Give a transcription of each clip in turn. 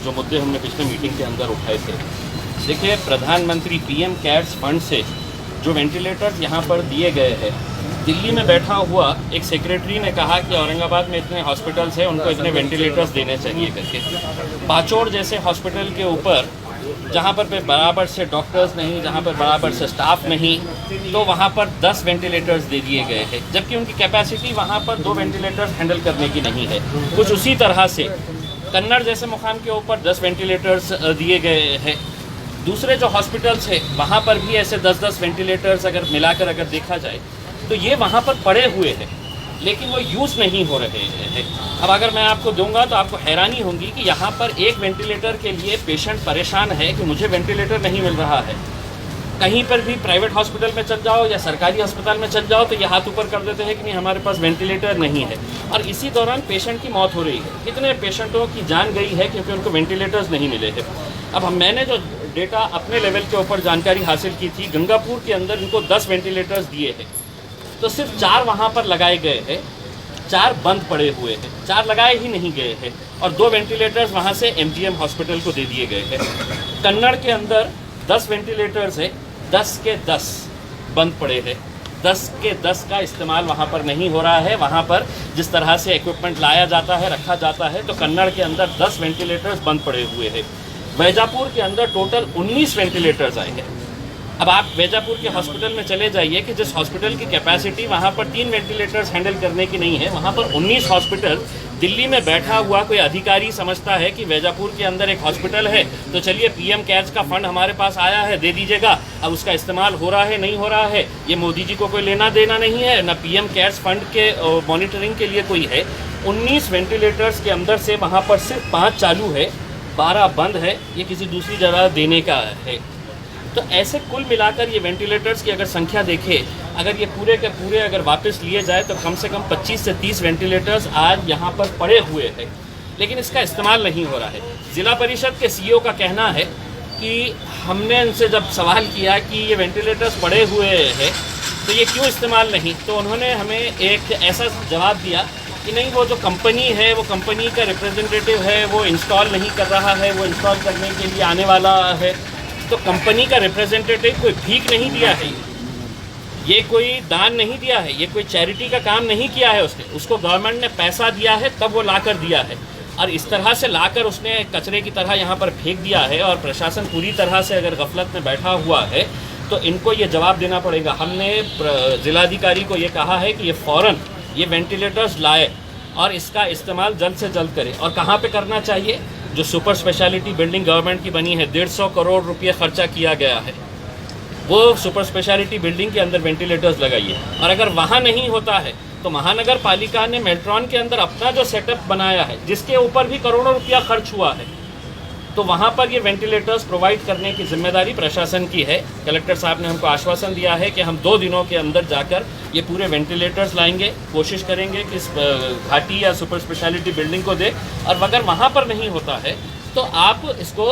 जो मुद्दे हमने पिछले मीटिंग के अंदर उठाए थे, देखिए प्रधानमंत्री पीएम केयर्स फंड से जो वेंटिलेटर्स यहाँ पर दिए गए हैं, दिल्ली में बैठा हुआ एक सेक्रेटरी ने कहा कि औरंगाबाद में इतने हॉस्पिटल्स हैं, उनको इतने वेंटिलेटर्स देने चाहिए करके। पाचोड़ जैसे हॉस्पिटल के ऊपर जहाँ पर बराबर से डॉक्टर्स नहीं, जहाँ पर बराबर से स्टाफ नहीं, तो वहाँ पर 10 वेंटिलेटर्स दे दिए गए हैं, जबकि उनकी कैपेसिटी वहाँ पर 2 वेंटिलेटर्स हैंडल करने की नहीं है। कुछ उसी तरह से कन्नड़ जैसे मुकाम के ऊपर 10 वेंटिलेटर्स दिए गए हैं। दूसरे जो हॉस्पिटल्स हैं वहाँ पर भी ऐसे 10-10 वेंटिलेटर्स अगर मिलाकर अगर देखा जाए तो ये वहाँ पर पड़े हुए हैं, लेकिन वो यूज़ नहीं हो रहे हैं। अब अगर मैं आपको दूंगा तो आपको हैरानी होगी कि यहाँ पर एक वेंटिलेटर के लिए पेशेंट परेशान है कि मुझे वेंटिलेटर नहीं मिल रहा है। कहीं पर भी प्राइवेट हॉस्पिटल में चल जाओ या सरकारी अस्पताल में चल जाओ तो ये हाथ ऊपर कर देते हैं कि नहीं, हमारे पास वेंटिलेटर नहीं है, और इसी दौरान पेशेंट की मौत हो रही है। कितने पेशेंटों की जान गई है क्योंकि उनको वेंटिलेटर्स नहीं मिले हैं। अब मैंने जो डेटा अपने लेवल के ऊपर जानकारी हासिल की थी, गंगापुर के अंदर इनको 10 वेंटिलेटर्स दिए हैं, तो सिर्फ 4 वहाँ पर लगाए गए हैं, 4 बंद पड़े हुए हैं, 4 लगाए ही नहीं गए हैं, और 2 वेंटिलेटर्स वहाँ से एमजीएम हॉस्पिटल को दे दिए गए हैं। कन्नड़ के अंदर 10 वेंटिलेटर्स है, 10 के 10 बंद पड़े हैं, 10 के 10 का इस्तेमाल वहाँ पर नहीं हो रहा है। वहाँ पर जिस तरह से इक्विपमेंट लाया जाता है, रखा जाता है, तो कन्नड़ के अंदर 10 वेंटिलेटर्स बंद पड़े हुए हैं। वैजापुर के अंदर टोटल 19 वेंटिलेटर्स आए हैं। अब आप वैजापुर के हॉस्पिटल में चले जाइए कि जिस हॉस्पिटल की कैपेसिटी वहाँ पर 3 वेंटिलेटर्स हैंडल करने की नहीं है, वहाँ पर 19 हॉस्पिटल। दिल्ली में बैठा हुआ कोई अधिकारी समझता है कि वैजापुर के अंदर एक हॉस्पिटल है तो चलिए पीएम केयर्स का फंड हमारे पास आया है, दे दीजिएगा। अब उसका इस्तेमाल हो रहा है नहीं हो रहा है, ये मोदी जी को कोई लेना देना नहीं है, ना पीएम केयर्स फंड के मॉनिटरिंग के लिए कोई है। 19 वेंटिलेटर्स के अंदर से वहाँ पर सिर्फ 5 चालू है, 12 बंद है, ये किसी दूसरी जगह देने का है। तो ऐसे कुल मिलाकर ये वेंटिलेटर्स की अगर संख्या देखें, अगर ये पूरे के पूरे अगर वापस लिए जाए तो कम से कम 25 से 30 वेंटिलेटर्स आज यहाँ पर पड़े हुए हैं, लेकिन इसका इस्तेमाल नहीं हो रहा है। ज़िला परिषद के सीईओ का कहना है कि हमने उनसे जब सवाल किया कि ये वेंटिलेटर्स पड़े हुए हैं तो ये क्यों इस्तेमाल नहीं, तो उन्होंने हमें एक ऐसा जवाब दिया कि नहीं, वो जो कंपनी है, वो कंपनी का रिप्रेजेंटेटिव है, वो इंस्टॉल नहीं कर रहा है, वो इंस्टॉल करने के लिए आने वाला है। तो कंपनी का रिप्रेजेंटेटिव कोई भीख नहीं दिया है, ये कोई दान नहीं दिया है, ये कोई चैरिटी का काम नहीं किया है उसको गवर्नमेंट ने पैसा दिया है तब वो लाकर दिया है, और इस तरह से लाकर उसने कचरे की तरह यहाँ पर फेंक दिया है। और प्रशासन पूरी तरह से अगर गफलत में बैठा हुआ है तो इनको ये जवाब देना पड़ेगा। हमने जिलाधिकारी को ये कहा है कि ये फ़ौरन ये वेंटिलेटर्स लाए और इसका इस्तेमाल जल्द से जल्द करें। और कहाँ पे करना चाहिए? जो सुपर स्पेशलिटी बिल्डिंग गवर्नमेंट की बनी है, 150 करोड़ रुपये खर्चा किया गया है, वो सुपर स्पेशलिटी बिल्डिंग के अंदर वेंटिलेटर्स लगाइए। और अगर वहाँ नहीं होता है तो महानगर पालिका ने मेट्रॉन के अंदर अपना जो सेटअप बनाया है, जिसके ऊपर भी करोड़ों रुपया खर्च हुआ है, तो वहाँ पर ये वेंटिलेटर्स प्रोवाइड करने की जिम्मेदारी प्रशासन की है। कलेक्टर साहब ने हमको आश्वासन दिया है कि हम 2 दिनों के अंदर जाकर ये पूरे वेंटिलेटर्स लाएंगे, कोशिश करेंगे कि इस घाटी या सुपर स्पेशलिटी बिल्डिंग को दे। और अगर वहाँ पर नहीं होता है तो आप इसको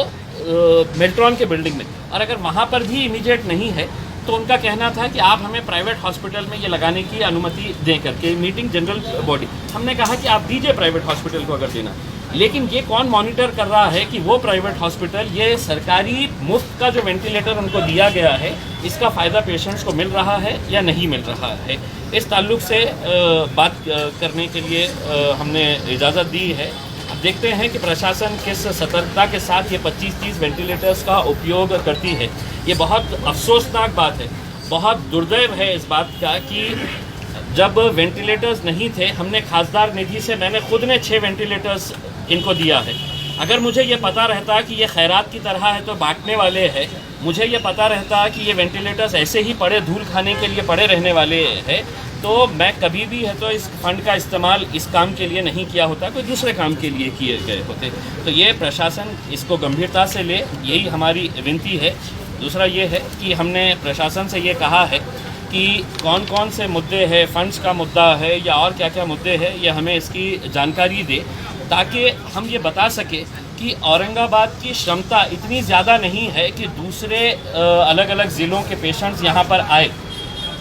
मेट्रॉन के बिल्डिंग में, और अगर वहाँ पर भी इमीडिएट नहीं है तो उनका कहना था कि आप हमें प्राइवेट हॉस्पिटल में ये लगाने की अनुमति दें करके, मीटिंग जनरल बॉडी। हमने कहा कि आप दीजिए प्राइवेट हॉस्पिटल को अगर देना, लेकिन ये कौन मॉनिटर कर रहा है कि वो प्राइवेट हॉस्पिटल ये सरकारी मुफ्त का जो वेंटिलेटर उनको दिया गया है इसका फ़ायदा पेशेंट्स को मिल रहा है या नहीं मिल रहा है। इस ताल्लुक से बात करने के लिए हमने इजाज़त दी है। अब देखते हैं कि प्रशासन किस सतर्कता के साथ ये 25-30 वेंटिलेटर्स का उपयोग करती है। ये बहुत अफसोसनाक बात है, बहुत दुर्दैव है इस बात का कि जब वेंटिलेटर्स नहीं थे, हमने खासदार निधि से, मैंने खुद ने 6 वेंटिलेटर्स इनको दिया है। अगर मुझे ये पता रहता कि ये खैरात की तरह है तो बांटने वाले हैं, मुझे ये पता रहता कि ये वेंटिलेटर्स ऐसे ही पड़े धूल खाने के लिए पड़े रहने वाले हैं, तो मैं कभी भी है तो इस फंड का इस्तेमाल इस काम के लिए नहीं किया होता, कोई दूसरे काम के लिए किए गए होते। तो ये प्रशासन इसको गंभीरता से ले, यही हमारी विनती है। दूसरा ये है कि हमने प्रशासन से ये कहा है कि कौन कौन से मुद्दे हैं, फंड्स का मुद्दा है या और क्या क्या मुद्दे हैं, ये हमें इसकी जानकारी दे, ताकि हम ये बता सके कि औरंगाबाद की क्षमता इतनी ज़्यादा नहीं है कि दूसरे अलग अलग ज़िलों के पेशेंट्स यहाँ पर आए।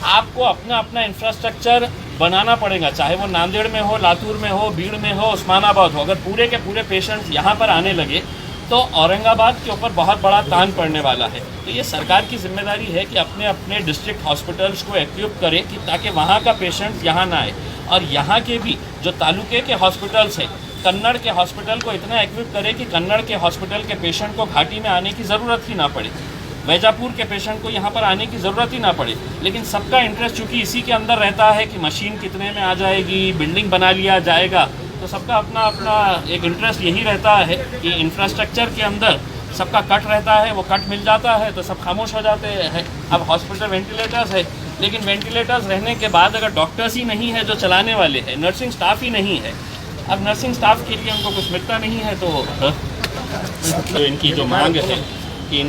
आपको अपना अपना इंफ्रास्ट्रक्चर बनाना पड़ेगा, चाहे वो नांदेड़ में हो, लातूर में हो, भीड़ में हो, उस्मानाबाद हो। अगर पूरे के पूरे पेशेंट्स यहाँ पर आने लगे तो औरंगाबाद के ऊपर बहुत बड़ा तान पड़ने वाला है। तो ये सरकार की जिम्मेदारी है कि अपने अपने डिस्ट्रिक्ट हॉस्पिटल्स को एक्विप करे कि ताकि वहाँ का पेशेंट्स यहाँ ना आए, और यहाँ के भी जो तालुके के हॉस्पिटल्स हैं, कन्नड़ के हॉस्पिटल को इतना एक्विप करे कि कन्नड़ के हॉस्पिटल के पेशेंट को घाटी में आने की ज़रूरत ही ना पड़े, वैजापुर के पेशेंट को यहाँ पर आने की ज़रूरत ही ना पड़े। लेकिन सबका इंटरेस्ट चूँकि इसी के अंदर रहता है कि मशीन कितने में आ जाएगी, बिल्डिंग बना लिया जाएगा, तो सबका अपना अपना एक इंटरेस्ट यही रहता है कि इंफ्रास्ट्रक्चर के अंदर सबका कट रहता है, वो कट मिल जाता है तो सब खामोश हो जाते हैं। अब हॉस्पिटल वेंटिलेटर्स है, लेकिन वेंटिलेटर्स रहने के बाद अगर डॉक्टर्स ही नहीं है जो चलाने वाले हैं, नर्सिंग स्टाफ ही नहीं है, अब नर्सिंग स्टाफ के लिए उनको कुछ मिलता नहीं है, तो इनकी जो मांग है कि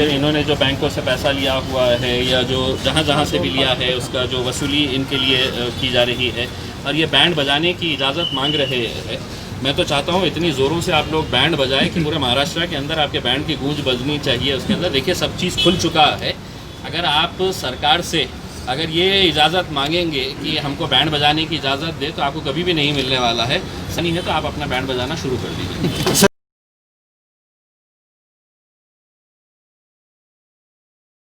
इन्होंने जो बैंकों से पैसा लिया हुआ है या जो जहाँ से भी लिया है उसका जो वसूली इनके लिए की जा रही है, और ये बैंड बजाने की इजाज़त मांग रहे हैं। मैं तो चाहता हूँ इतनी ज़ोरों से आप लोग बैंड बजाएं कि पूरे महाराष्ट्र के अंदर आपके बैंड की गूंज बजनी चाहिए। उसके अंदर देखिए सब चीज़ खुल चुका है। अगर आप सरकार से अगर ये इजाज़त मांगेंगे कि हमको बैंड बजाने की इजाज़त दे, तो आपको कभी भी नहीं मिलने वाला है। सही है तो आप अपना बैंड बजाना शुरू कर दीजिए।